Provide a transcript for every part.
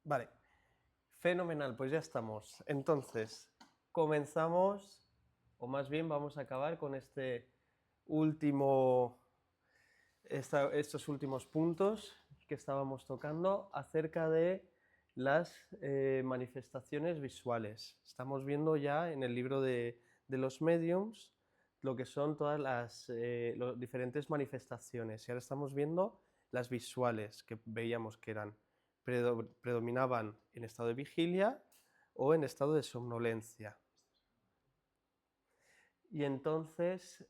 Vale, fenomenal, pues ya estamos. Entonces, comenzamos, o más bien vamos a acabar con último, estos últimos puntos que estábamos tocando acerca de las manifestaciones visuales. Estamos viendo ya en el libro de los mediums lo que son todas las diferentes manifestaciones. Y ahora estamos viendo las visuales, que veíamos que eran predominaban en estado de vigilia o en estado de somnolencia. Y entonces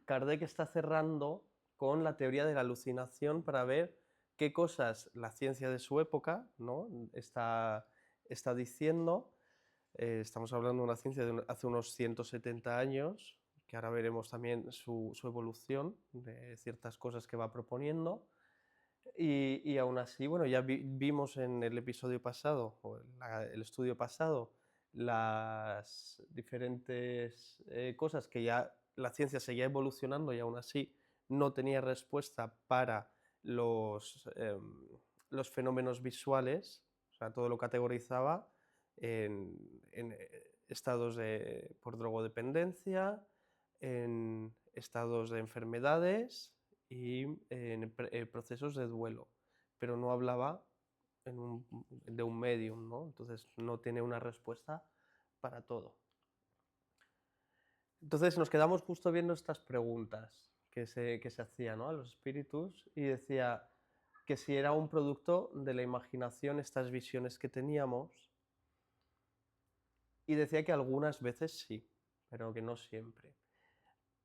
Kardec está cerrando con la teoría de la alucinación para ver qué cosas la ciencia de su época, ¿no?, está diciendo. Estamos hablando de una ciencia de hace unos 170 años, que ahora veremos también su evolución de ciertas cosas que va proponiendo. Y aún así, bueno, ya vimos en el episodio pasado, o el estudio pasado, las diferentes cosas que ya la ciencia seguía evolucionando y aún así no tenía respuesta para los fenómenos visuales, o sea, todo lo categorizaba en estados por drogodependencia, en estados de enfermedades y en procesos de duelo, pero no hablaba de un medium, ¿no? Entonces no tiene una respuesta para todo. Entonces nos quedamos justo viendo estas preguntas que se hacían, ¿no?, a los espíritus, y decía que si era un producto de la imaginación estas visiones que teníamos, y decía que algunas veces sí, pero que no siempre.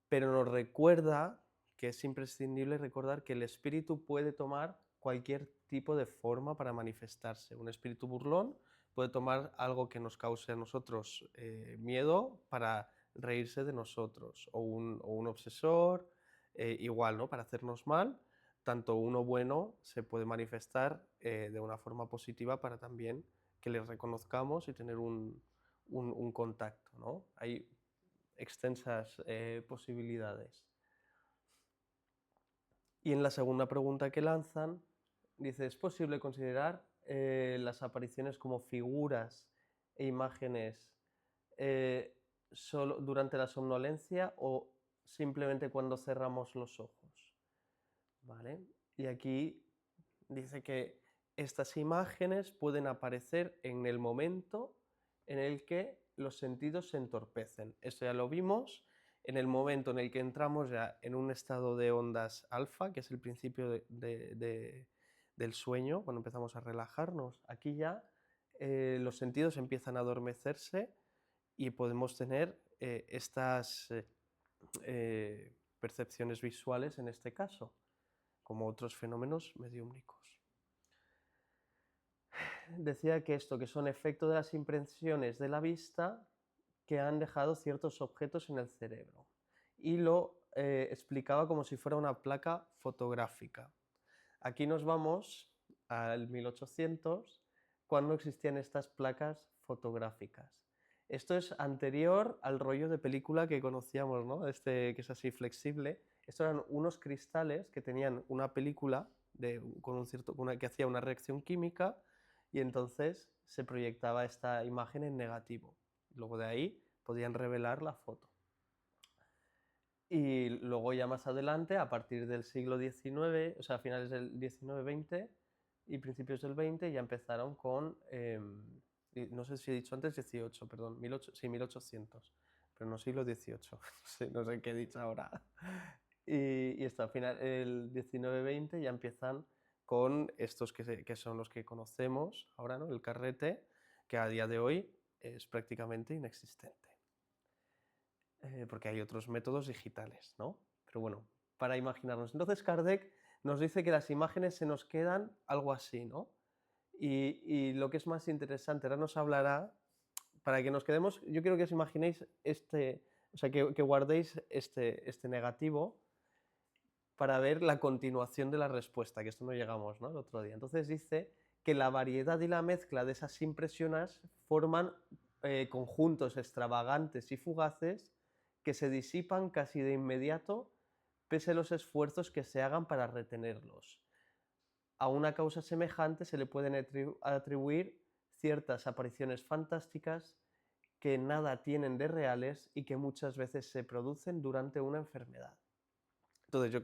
Pero nos recuerda que es imprescindible recordar que el espíritu puede tomar cualquier tipo de forma para manifestarse. Un espíritu burlón puede tomar algo que nos cause a nosotros miedo para reírse de nosotros, o un obsesor, igual, ¿no?, para hacernos mal. Tanto uno bueno se puede manifestar de una forma positiva para también que le reconozcamos y tener un contacto, ¿no? Hay extensas posibilidades. Y en la segunda pregunta que lanzan, dice, ¿es posible considerar las apariciones como figuras e imágenes solo durante la somnolencia o simplemente cuando cerramos los ojos? ¿Vale? Y aquí dice que estas imágenes pueden aparecer en el momento en el que los sentidos se entorpecen. Esto ya lo vimos en el momento en el que entramos ya en un estado de ondas alfa, que es el principio del sueño, cuando empezamos a relajarnos. Aquí ya los sentidos empiezan a adormecerse y podemos tener estas percepciones visuales en este caso, como otros fenómenos mediúmnicos. Decía que esto, que son efecto de las impresiones de la vista que han dejado ciertos objetos en el cerebro. Y lo explicaba como si fuera una placa fotográfica. Aquí nos vamos al 1800, cuando existían estas placas fotográficas. Esto es anterior al rollo de película que conocíamos, ¿no?, que es así flexible. Estos eran unos cristales que tenían una película que hacía una reacción química, y entonces se proyectaba esta imagen en negativo. Luego de ahí podían revelar la foto. Y luego ya más adelante, a partir del siglo XIX, o sea, a finales del XIX-XX y principios del XX, ya empezaron con, no sé si he dicho antes 18, perdón, 1800, pero no siglo XVIII, no sé qué he dicho ahora. Y esto, al final, el XIX-XX ya empiezan con estos que son los que conocemos ahora, ¿no?, el carrete, que a día de hoy es prácticamente inexistente. Porque hay otros métodos digitales, ¿no? Pero bueno, para imaginarnos. Entonces Kardec nos dice que las imágenes se nos quedan algo así, ¿no? Y lo que es más interesante, ahora nos hablará, para que nos quedemos, yo quiero que os imaginéis o sea, que guardéis este negativo para ver la continuación de la respuesta, que esto no llegamos, ¿no?, el otro día. Entonces dice que la variedad y la mezcla de esas impresiones forman conjuntos extravagantes y fugaces que se disipan casi de inmediato pese a los esfuerzos que se hagan para retenerlos. a una causa semejante se le pueden atribuir ciertas apariciones fantásticas que nada tienen de reales y que muchas veces se producen durante una enfermedad. Entonces,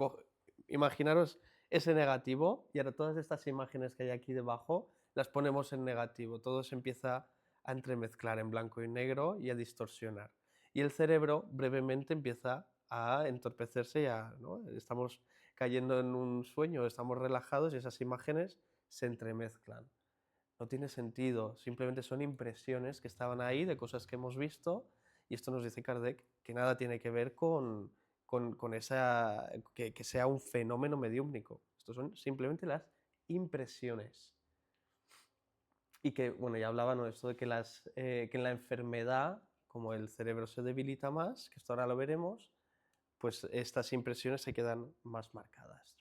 imaginaros ese negativo y ahora todas estas imágenes que hay aquí debajo las ponemos en negativo. Todo se empieza a entremezclar en blanco y negro y a distorsionar. Y el cerebro brevemente empieza a entorpecerse, ¿no? Estamos cayendo en un sueño, estamos relajados y esas imágenes se entremezclan. No tiene sentido, simplemente son impresiones que estaban ahí de cosas que hemos visto y esto nos dice Kardec que nada tiene que ver con esa, que sea un fenómeno mediúmnico. Estos son simplemente las impresiones. Y que, bueno, ya hablaban de esto de que, que en la enfermedad, como el cerebro se debilita más, que esto ahora lo veremos, pues estas impresiones se quedan más marcadas.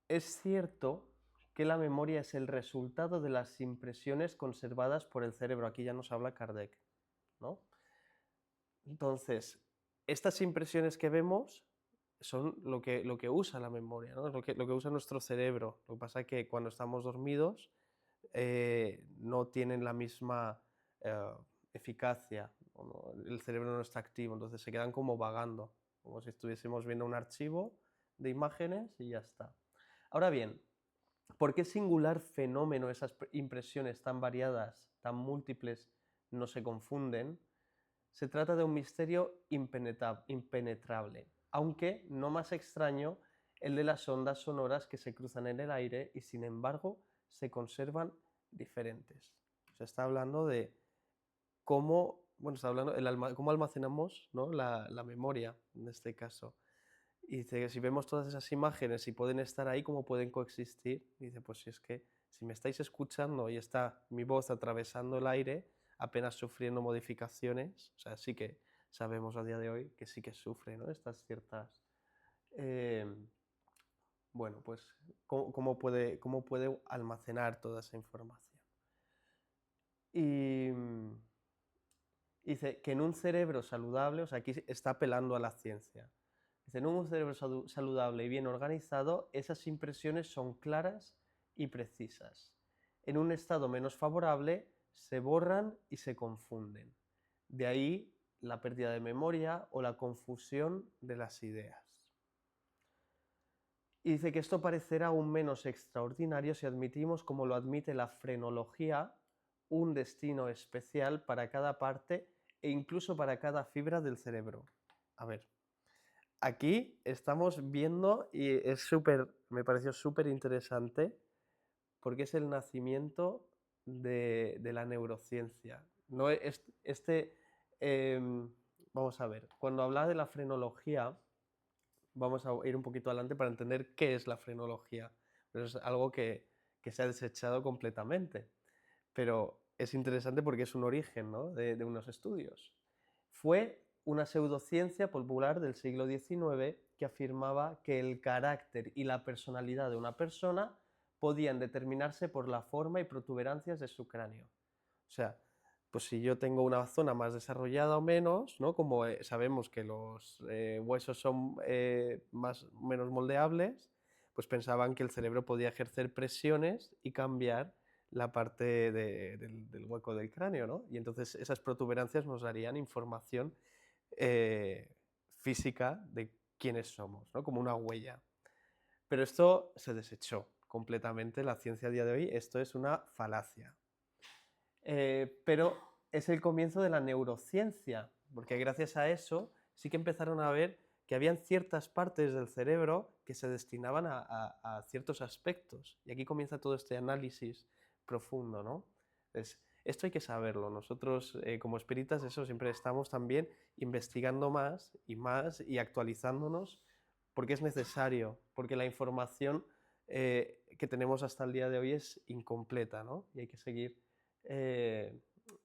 Es cierto que la memoria es el resultado de las impresiones conservadas por el cerebro. Aquí ya nos habla Kardec, ¿no? Entonces, estas impresiones que vemos son lo que usa la memoria, ¿no? Lo que usa nuestro cerebro. Lo que pasa es que cuando estamos dormidos no tienen la misma eficacia, ¿no? El cerebro no está activo, entonces se quedan como vagando, como si estuviésemos viendo un archivo de imágenes y ya está. Ahora bien, ¿por qué singular fenómeno esas impresiones tan variadas, tan múltiples, no se confunden? Se trata de un misterio impenetrable, aunque no más extraño el de las ondas sonoras que se cruzan en el aire y sin embargo se conservan diferentes. Se está hablando de cómo, bueno, está hablando cómo almacenamos, ¿no? la memoria en este caso. Y dice que si vemos todas esas imágenes y pueden estar ahí, ¿cómo pueden coexistir? Y dice, pues si es que si me estáis escuchando y está mi voz atravesando el aire, apenas sufriendo modificaciones, o sea, sí que sabemos a día de hoy que sí que sufre, ¿no? Estas ciertas... bueno, pues, cómo puede almacenar toda esa información? Y dice que en un cerebro saludable, o sea, aquí está apelando a la ciencia, dice, en un cerebro saludable y bien organizado, esas impresiones son claras y precisas. En un estado menos favorable, se borran y se confunden. De ahí la pérdida de memoria o la confusión de las ideas. Y dice que esto parecerá aún menos extraordinario si admitimos, como lo admite la frenología, un destino especial para cada parte e incluso para cada fibra del cerebro. A ver, aquí estamos viendo, y me pareció súper interesante, porque es el nacimiento de la neurociencia. No, vamos a ver, cuando hablaba de la frenología, vamos a ir un poquito adelante para entender qué es la frenología. Pero es algo que se ha desechado completamente. Pero es interesante porque es un origen, ¿no? de unos estudios. Fue una pseudociencia popular del siglo XIX que afirmaba que el carácter y la personalidad de una persona podían determinarse por la forma y protuberancias de su cráneo. O sea, pues si yo tengo una zona más desarrollada o menos, ¿no? Como sabemos que los huesos son menos moldeables, pues pensaban que el cerebro podía ejercer presiones y cambiar la parte del hueco del cráneo, ¿no? Y entonces esas protuberancias nos darían información física de quiénes somos, ¿no? Como una huella. Pero esto se desechó completamente. La ciencia a día de hoy, esto es una falacia. Pero es el comienzo de la neurociencia, porque gracias a eso sí que empezaron a ver que habían ciertas partes del cerebro que se destinaban a ciertos aspectos. Y aquí comienza todo este análisis profundo, ¿no? Entonces, esto hay que saberlo. Nosotros, como espíritas, eso siempre estamos también investigando más y actualizándonos porque es necesario, porque la información que tenemos hasta el día de hoy es incompleta, ¿no? Y hay que seguir,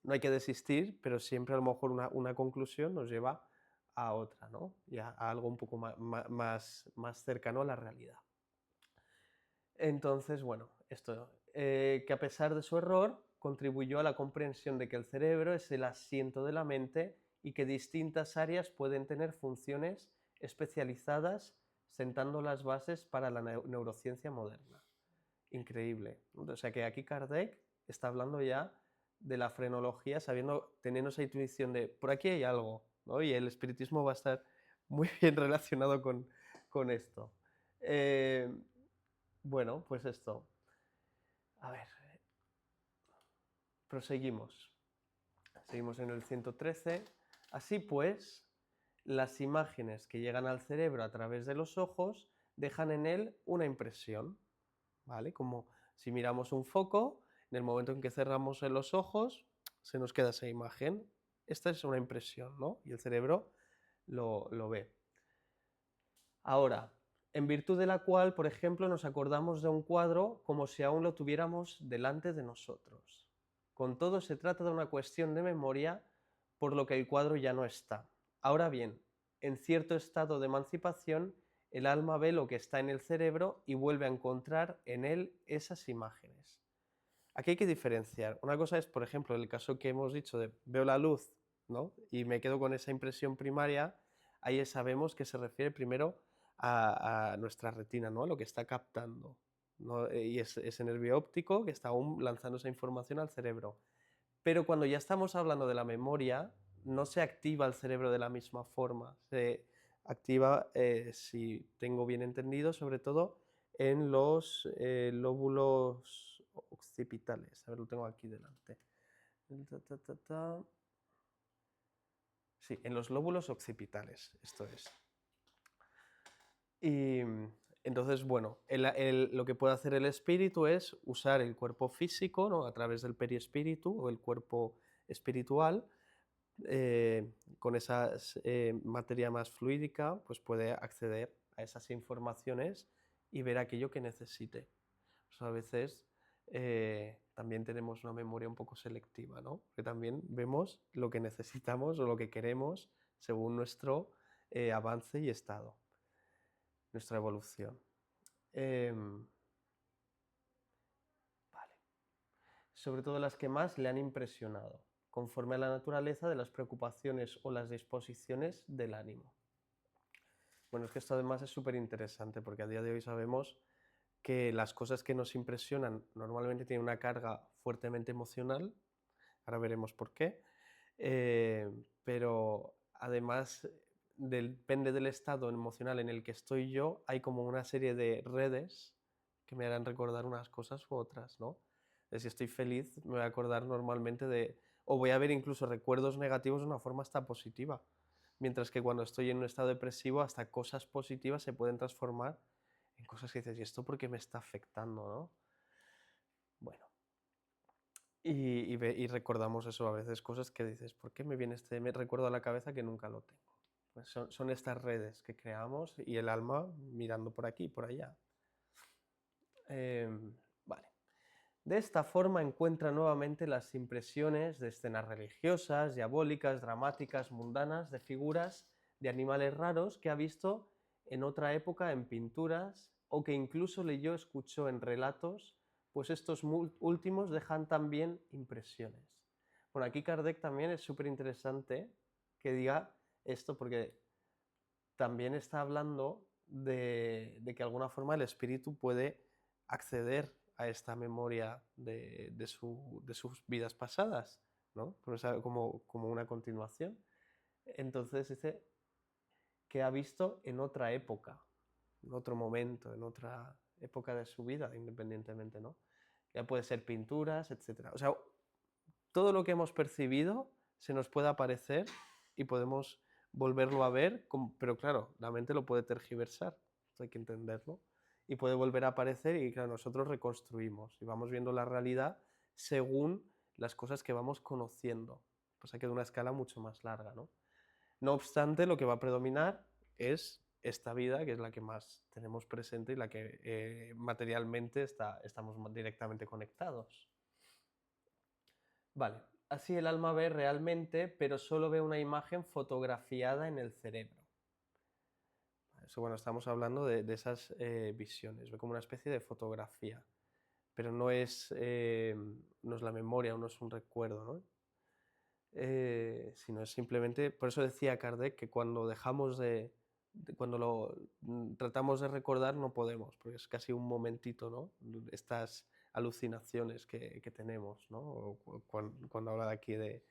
no hay que desistir, pero siempre a lo mejor una conclusión nos lleva a otra, ¿no? Y a algo un poco más cercano a la realidad. Entonces, bueno, esto, que a pesar de su error, contribuyó a la comprensión de que el cerebro es el asiento de la mente y que distintas áreas pueden tener funciones especializadas sentando las bases para la neurociencia moderna. Increíble. O sea que aquí Kardec está hablando ya de la frenología, teniendo esa intuición de por aquí hay algo, ¿no? Y el espiritismo va a estar muy bien relacionado con esto. Bueno, pues esto. A ver, proseguimos. Seguimos en el 113. Así pues, las imágenes que llegan al cerebro a través de los ojos dejan en él una impresión, ¿vale? Como si miramos un foco, en el momento en que cerramos los ojos, se nos queda esa imagen. Esta es una impresión, ¿no? Y el cerebro lo ve. Ahora, en virtud de la cual, por ejemplo, nos acordamos de un cuadro como si aún lo tuviéramos delante de nosotros. Con todo, se trata de una cuestión de memoria, por lo que el cuadro ya no está. Ahora bien, en cierto estado de emancipación, el alma ve lo que está en el cerebro y vuelve a encontrar en él esas imágenes. Aquí hay que diferenciar. Una cosa es, por ejemplo, el caso que hemos dicho de veo la luz, ¿no? Y me quedo con esa impresión primaria, ahí sabemos que se refiere primero a nuestra retina, ¿no? Lo que está captando, ¿no? Y ese nervio óptico que está aún lanzando esa información al cerebro. Pero cuando ya estamos hablando de la memoria, no se activa el cerebro de la misma forma. Se activa, si tengo bien entendido, sobre todo en los lóbulos occipitales. A ver, lo tengo aquí delante. Sí, en los lóbulos occipitales, esto es. Y entonces, bueno, lo que puede hacer el espíritu es usar el cuerpo físico, ¿no? A través del perispíritu o el cuerpo espiritual, con esa materia más fluídica, pues puede acceder a esas informaciones y ver aquello que necesite. O sea, a veces también tenemos una memoria un poco selectiva, ¿no? Que también vemos lo que necesitamos o lo que queremos según nuestro avance y estado, nuestra evolución. Vale. Sobre todo las que más le han impresionado, conforme a la naturaleza de las preocupaciones o las disposiciones del ánimo. Bueno, es que esto además es súper interesante porque a día de hoy sabemos que las cosas que nos impresionan normalmente tienen una carga fuertemente emocional, ahora veremos por qué, pero además depende del estado emocional en el que estoy yo, hay como una serie de redes que me harán recordar unas cosas u otras, ¿no? Si estoy feliz, me voy a acordar normalmente o voy a ver incluso recuerdos negativos de una forma hasta positiva, mientras que cuando estoy en un estado depresivo, hasta cosas positivas se pueden transformar en cosas que dices, ¿y esto por qué me está afectando, no? Bueno, y recordamos eso a veces, cosas que dices, ¿por qué me viene me recuerdo a la cabeza que nunca lo tengo? Pues son estas redes que creamos y el alma mirando por aquí y por allá. Vale. De esta forma encuentra nuevamente las impresiones de escenas religiosas, diabólicas, dramáticas, mundanas, de figuras de animales raros que ha visto en otra época en pinturas o que incluso leyó, escuchó en relatos, pues estos últimos dejan también impresiones. Bueno, aquí Kardec también es súper interesante que diga esto porque también está hablando de que de alguna forma el espíritu puede acceder a esta memoria de sus vidas pasadas, ¿no? Como una continuación. Entonces dice que ha visto en otra época, en otro momento, en otra época de su vida, independientemente, ¿no? Ya puede ser pinturas, etc. O sea, todo lo que hemos percibido se nos puede aparecer y podemos volverlo a ver, pero claro, la mente lo puede tergiversar, esto hay que entenderlo, y puede volver a aparecer y claro, nosotros reconstruimos y vamos viendo la realidad según las cosas que vamos conociendo, pues hay que de una escala mucho más larga, ¿no? No obstante, lo que va a predominar es esta vida, que es la que más tenemos presente y la que materialmente estamos directamente conectados. Vale, así el alma ve realmente, pero solo ve una imagen fotografiada en el cerebro. Eso, bueno, estamos hablando de esas visiones, ve como una especie de fotografía, pero no es la memoria o no es un recuerdo, ¿no? Sino es simplemente, por eso decía Kardec que cuando dejamos de cuando lo tratamos de recordar no podemos, porque es casi un momentito, ¿no? Estas alucinaciones que tenemos, ¿no? O cuando habla de aquí de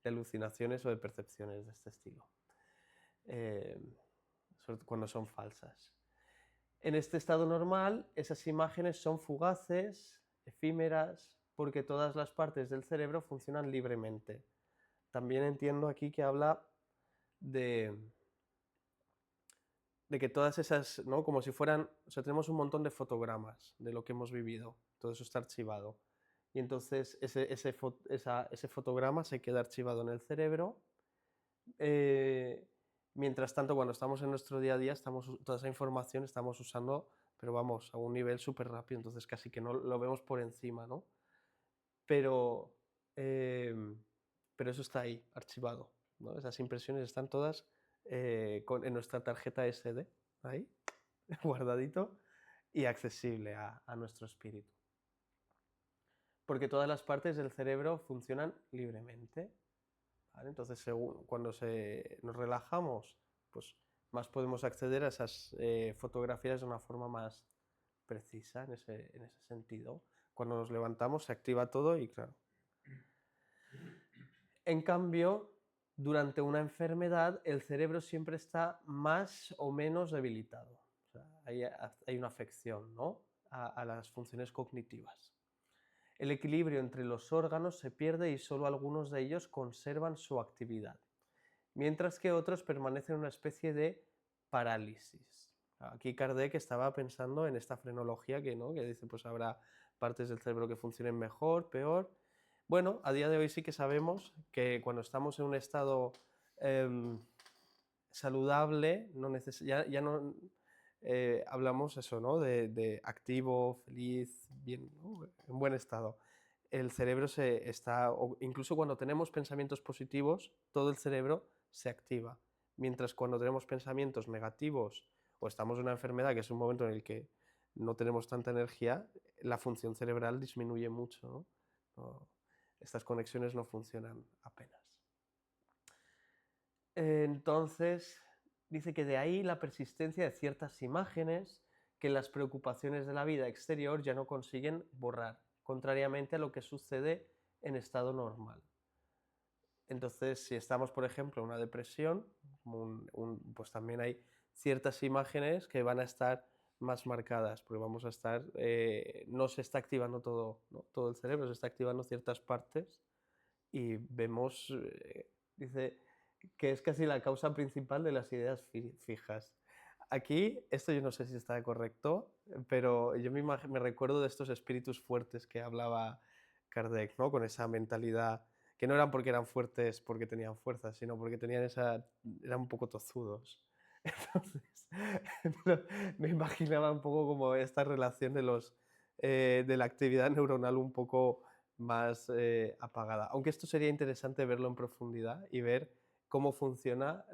alucinaciones o de percepciones de este estilo, eh, sobre todo cuando son falsas. En este estado normal, esas imágenes son fugaces, efímeras, porque todas las partes del cerebro funcionan libremente. También entiendo aquí que habla de, que todas esas, ¿no? Como si fueran, o sea, tenemos un montón de fotogramas de lo que hemos vivido, todo eso está archivado. Y entonces ese fotograma se queda archivado en el cerebro. Mientras tanto, cuando estamos en nuestro día a día, toda esa información estamos usando, pero vamos, a un nivel súper rápido, entonces casi que no lo vemos por encima, ¿no? Pero, eh, pero eso está ahí, archivado, ¿no? Esas impresiones están todas en nuestra tarjeta SD, ahí, guardadito y accesible a nuestro espíritu. Porque todas las partes del cerebro funcionan libremente. ¿Vale? Entonces, cuando nos relajamos, pues más podemos acceder a esas fotografías de una forma más precisa en ese sentido. Cuando nos levantamos se activa todo y claro. En cambio, durante una enfermedad el cerebro siempre está más o menos debilitado. O sea, hay una afección, ¿no? a las funciones cognitivas. El equilibrio entre los órganos se pierde y solo algunos de ellos conservan su actividad, mientras que otros permanecen en una especie de parálisis. Aquí Kardec estaba pensando en esta frenología que, ¿no? que dice, pues habrá partes del cerebro que funcionen mejor, peor. Bueno, a día de hoy sí que sabemos que cuando estamos en un estado saludable, ya no hablamos eso, ¿no? de activo, feliz, bien, ¿no? en buen estado. El cerebro incluso cuando tenemos pensamientos positivos, todo el cerebro se activa. Mientras cuando tenemos pensamientos negativos o estamos en una enfermedad, que es un momento en el que no tenemos tanta energía, la función cerebral disminuye mucho, ¿no? Estas conexiones no funcionan apenas. Entonces, dice que de ahí la persistencia de ciertas imágenes que las preocupaciones de la vida exterior ya no consiguen borrar, contrariamente a lo que sucede en estado normal. Entonces, si estamos, por ejemplo, en una depresión, pues también hay ciertas imágenes que van a estar más marcadas, porque vamos a estar, no se está activando todo, ¿no? Todo el cerebro, se está activando ciertas partes y vemos, dice, que es casi la causa principal de las ideas fijas. Aquí, esto yo no sé si está correcto, pero yo me recuerdo de estos espíritus fuertes que hablaba Kardec, ¿no? Con esa mentalidad, que no eran porque eran fuertes porque tenían fuerza, sino porque eran un poco tozudos. Entonces, me imaginaba un poco como esta relación de la actividad neuronal un poco más apagada. Aunque esto sería interesante verlo en profundidad y ver cómo funciona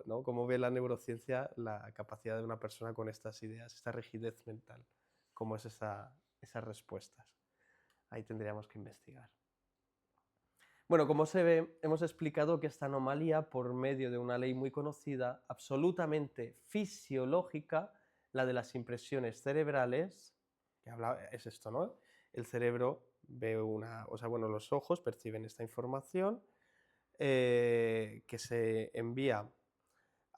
¿no? Cómo ve la neurociencia la capacidad de una persona con estas ideas, esta rigidez mental, cómo es esas respuestas. Ahí tendríamos que investigar. Bueno, como se ve, hemos explicado que esta anomalía, por medio de una ley muy conocida, absolutamente fisiológica, la de las impresiones cerebrales, es esto, ¿no? El cerebro ve los ojos perciben esta información que se envía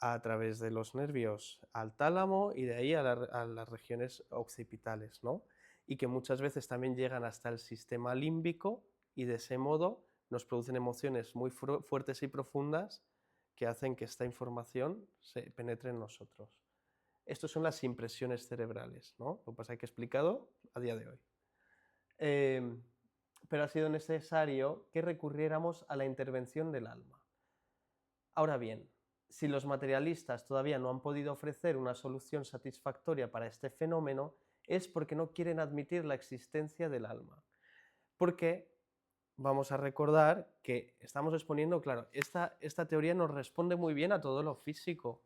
a través de los nervios al tálamo y de ahí a las regiones occipitales, ¿no? Y que muchas veces también llegan hasta el sistema límbico y de ese modo nos producen emociones muy fuertes y profundas que hacen que esta información se penetre en nosotros. Estas son las impresiones cerebrales, ¿no? Lo que pasa es que he explicado a día de hoy. Pero ha sido necesario que recurriéramos a la intervención del alma. Ahora bien, si los materialistas todavía no han podido ofrecer una solución satisfactoria para este fenómeno, es porque no quieren admitir la existencia del alma. Porque vamos a recordar que estamos exponiendo, claro, esta teoría nos responde muy bien a todo lo físico,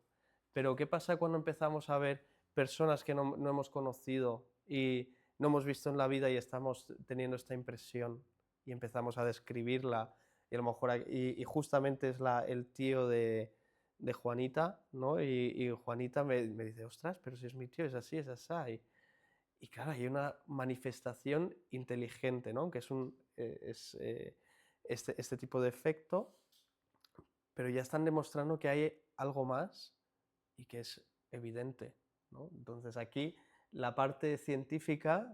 pero ¿qué pasa cuando empezamos a ver personas que no hemos conocido y no hemos visto en la vida y estamos teniendo esta impresión y empezamos a describirla y a lo mejor y justamente es el tío de Juanita, ¿no? Y Juanita me dice, ostras, pero si es mi tío, es así, es así. Y claro, hay una manifestación inteligente, ¿no? Que este tipo de efecto, pero ya están demostrando que hay algo más y que es evidente, ¿no? Entonces aquí la parte científica,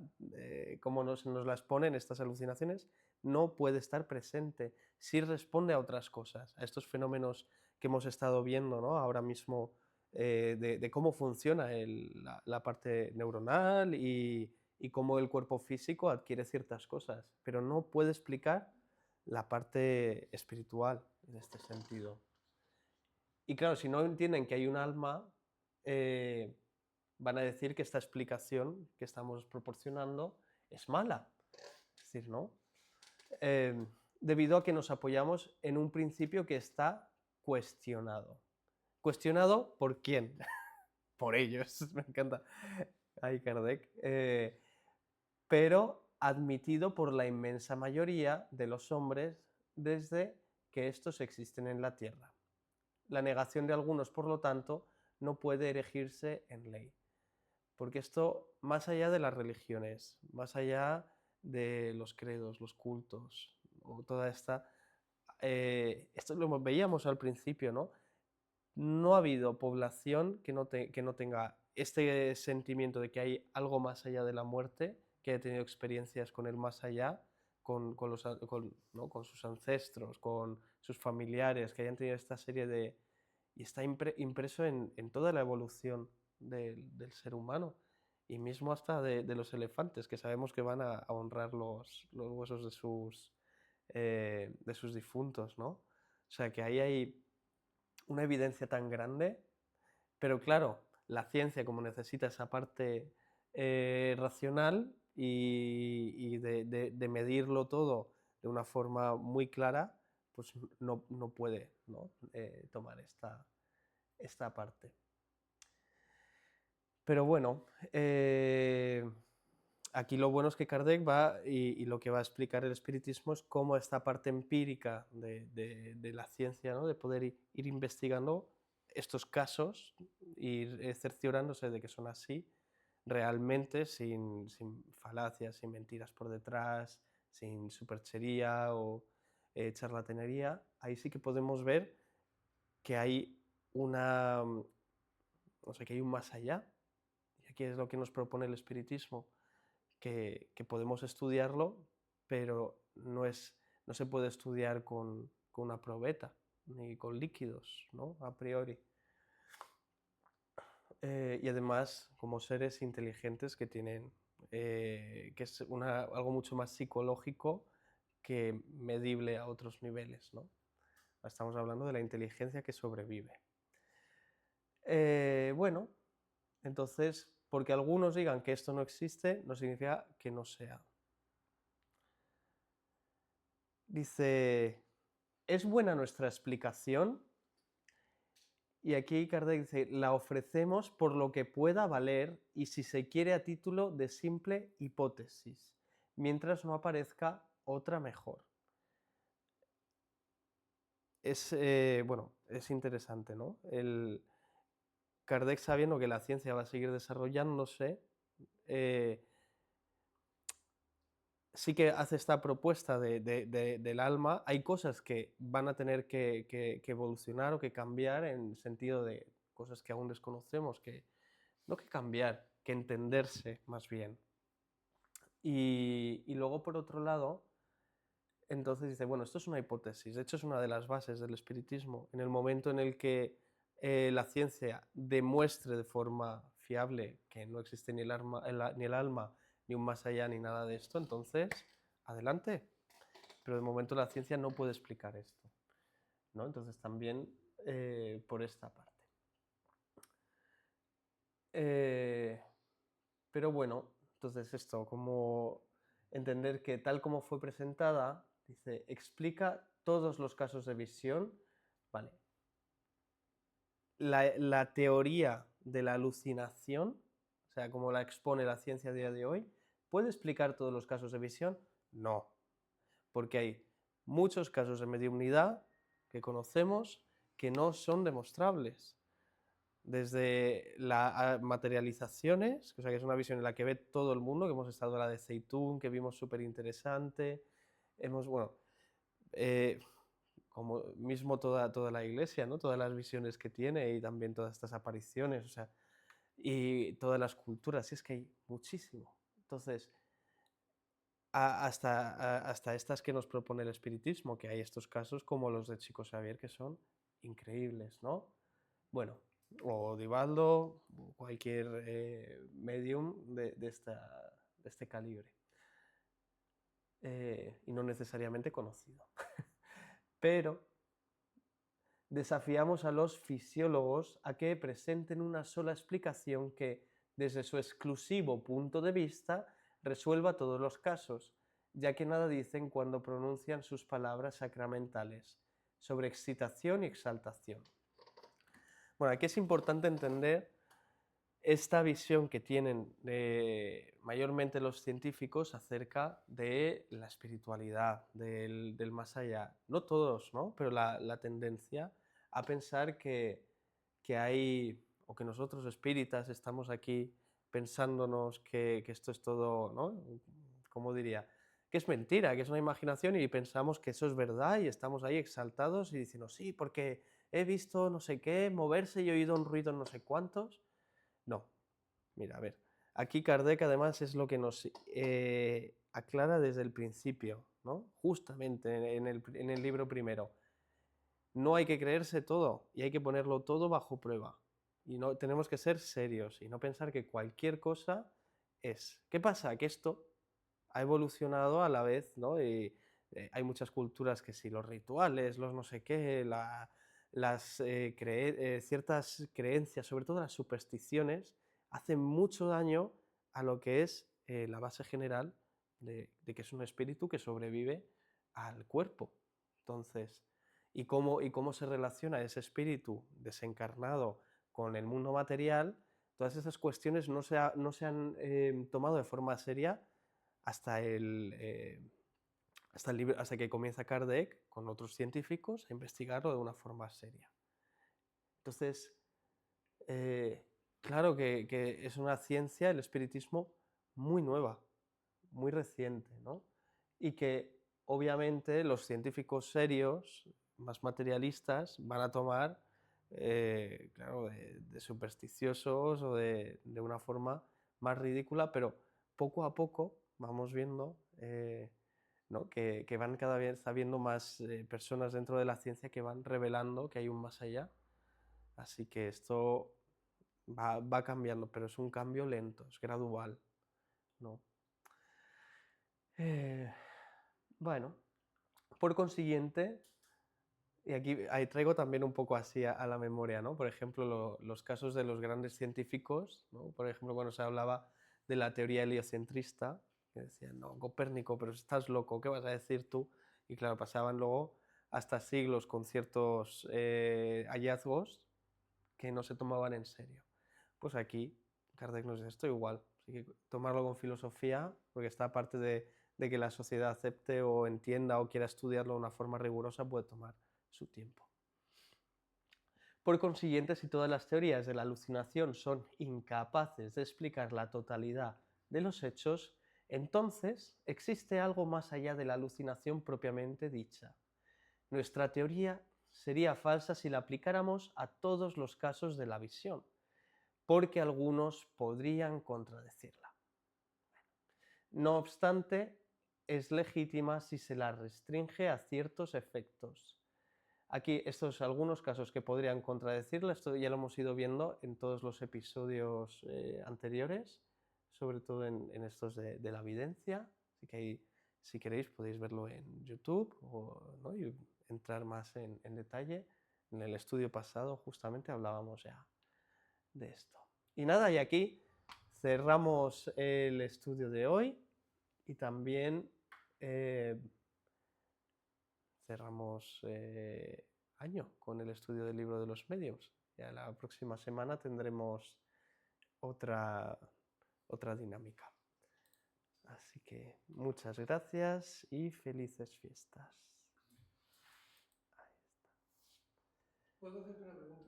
como nos las ponen estas alucinaciones, no puede estar presente. Sí responde a otras cosas, a estos fenómenos que hemos estado viendo, ¿no? Ahora mismo, de cómo funciona la parte neuronal y cómo el cuerpo físico adquiere ciertas cosas, pero no puede explicar la parte espiritual en este sentido. Y claro, si no entienden que hay un alma, eh, van a decir que esta explicación que estamos proporcionando es mala. Es decir, ¿no? Eh, Debido a que nos apoyamos en un principio que está cuestionado. ¿Cuestionado por quién? Por ellos, me encanta. Ay, Kardec. Pero admitido por la inmensa mayoría de los hombres desde que estos existen en la Tierra. La negación de algunos, por lo tanto, no puede erigirse en ley. Porque esto, más allá de las religiones, más allá de los credos, los cultos, o toda esto lo veíamos al principio, ¿no? No ha habido población que no tenga este sentimiento de que hay algo más allá de la muerte, que haya tenido experiencias con el más allá, ¿no? Con sus ancestros, con sus familiares, que hayan tenido esta serie de... Y está impreso en toda la evolución del ser humano, y mismo hasta de los elefantes, que sabemos que van a honrar los huesos de sus difuntos, ¿no? O sea que ahí hay una evidencia tan grande, pero claro, la ciencia, como necesita esa parte racional y de medirlo todo de una forma muy clara, pues no puede, ¿no? Tomar esta parte. Pero bueno, aquí lo bueno es que Kardec va y lo que va a explicar el espiritismo es cómo esta parte empírica de la ciencia, ¿no? De poder ir investigando estos casos, ir cerciorándose de que son así realmente, sin falacias, sin mentiras por detrás, sin superchería o charlatanería. Ahí sí que podemos ver que hay o sea, que hay un más allá. Y aquí es lo que nos propone el espiritismo, que podemos estudiarlo, pero no se puede estudiar con una probeta ni con líquidos, ¿no? A priori. Y además, como seres inteligentes que tienen, que es algo mucho más psicológico que medible a otros niveles, ¿no? Estamos hablando de la inteligencia que sobrevive. Bueno, entonces, porque algunos digan que esto no existe, no significa que no sea. Dice, ¿es buena nuestra explicación? Y aquí Kardec dice, la ofrecemos por lo que pueda valer y si se quiere a título de simple hipótesis, mientras no aparezca otra mejor. Bueno, es interesante, ¿no? Kardec, sabiendo que la ciencia va a seguir desarrollándose, sí que hace esta propuesta del alma. Hay cosas que van a tener que evolucionar o que cambiar en sentido de cosas que aún desconocemos, no que cambiar, que entenderse más bien. Y luego, por otro lado, entonces dice, bueno, esto es una hipótesis, de hecho es una de las bases del espiritismo. En el momento en el que la ciencia demuestre de forma fiable que no existe ni ni el alma, ni un más allá, ni nada de esto, entonces, adelante. Pero de momento la ciencia no puede explicar esto, ¿no? Entonces también por esta parte. Pero bueno, entonces esto, como entender que tal como fue presentada, dice, explica todos los casos de visión, ¿vale? La teoría de la alucinación, o sea, como la expone la ciencia a día de hoy, ¿puede explicar todos los casos de visión? No, porque hay muchos casos de mediumnidad que conocemos que no son demostrables. Desde las materializaciones, o sea, que es una visión en la que ve todo el mundo, que hemos estado en la de Zeitún, que vimos súper interesante, bueno, como mismo toda la iglesia, ¿no? Todas las visiones que tiene y también todas estas apariciones, o sea, y todas las culturas, y es que hay muchísimo. Entonces, hasta estas que nos propone el espiritismo, que hay estos casos como los de Chico Xavier que son increíbles, ¿no? Bueno, o Divaldo, o cualquier medium de este calibre, y no necesariamente conocido. Pero desafiamos a los fisiólogos a que presenten una sola explicación que, desde su exclusivo punto de vista, resuelva todos los casos, ya que nada dicen cuando pronuncian sus palabras sacramentales sobre excitación y exaltación. Bueno, aquí es importante entender esta visión que tienen mayormente los científicos acerca de la espiritualidad, del más allá. No todos, ¿no? Pero la tendencia a pensar que hay, o que nosotros espíritas estamos aquí pensándonos que esto es todo, ¿no? ¿Cómo diría? Que es mentira, que es una imaginación y pensamos que eso es verdad y estamos ahí exaltados y diciendo, sí, porque he visto no sé qué moverse y he oído un ruido en no sé cuántos. No, mira, a ver, aquí Kardec además es lo que nos aclara desde el principio, ¿no? Justamente en el libro primero. No hay que creerse todo y hay que ponerlo todo bajo prueba. Y no, tenemos que ser serios y no pensar que cualquier cosa es. ¿Qué pasa? Que esto ha evolucionado a la vez, ¿no? Y, hay muchas culturas que sí, los rituales, los no sé qué, ciertas creencias, sobre todo las supersticiones, hacen mucho daño a lo que es la base general de que es un espíritu que sobrevive al cuerpo. Entonces, y cómo se relaciona ese espíritu desencarnado con el mundo material, todas esas cuestiones no se han tomado de forma seria hasta hasta que comienza Kardec con otros científicos a investigarlo de una forma seria. Entonces, eh, claro que es una ciencia, el espiritismo, muy nueva, muy reciente, ¿no? Y que obviamente los científicos serios, más materialistas, van a tomar, claro, de supersticiosos o de una forma más ridícula, pero poco a poco vamos viendo, ¿no? Que van cada vez habiendo más personas dentro de la ciencia que van revelando que hay un más allá. Así que esto va cambiando, pero es un cambio lento, es gradual, ¿no? Eh, bueno, por consiguiente, y aquí ahí traigo también un poco así a la memoria, ¿no? Por ejemplo, los casos de los grandes científicos, ¿no? Por ejemplo, cuando se hablaba de la teoría heliocentrista, que decían, no, Copérnico, pero estás loco, ¿qué vas a decir tú? Y claro, pasaban luego hasta siglos con ciertos hallazgos que no se tomaban en serio. Pues aquí Kardec nos dice esto igual, así que tomarlo con filosofía, porque esta parte de que la sociedad acepte o entienda o quiera estudiarlo de una forma rigurosa puede tomar su tiempo. Por consiguiente, si todas las teorías de la alucinación son incapaces de explicar la totalidad de los hechos, entonces existe algo más allá de la alucinación propiamente dicha. Nuestra teoría sería falsa si la aplicáramos a todos los casos de la visión, porque algunos podrían contradecirla. No obstante, es legítima si se la restringe a ciertos efectos. Aquí estos algunos casos que podrían contradecirla, esto ya lo hemos ido viendo en todos los episodios anteriores, sobre todo en estos de la evidencia, así que ahí, si queréis podéis verlo en YouTube ¿no? Y entrar más en detalle. En el estudio pasado justamente hablábamos ya de esto. Y nada, y aquí cerramos el estudio de hoy y también cerramos año con el estudio del libro de los medios. Ya la próxima semana tendremos otra, otra dinámica. Así que muchas gracias y felices fiestas. ¿Puedo hacerte una pregunta?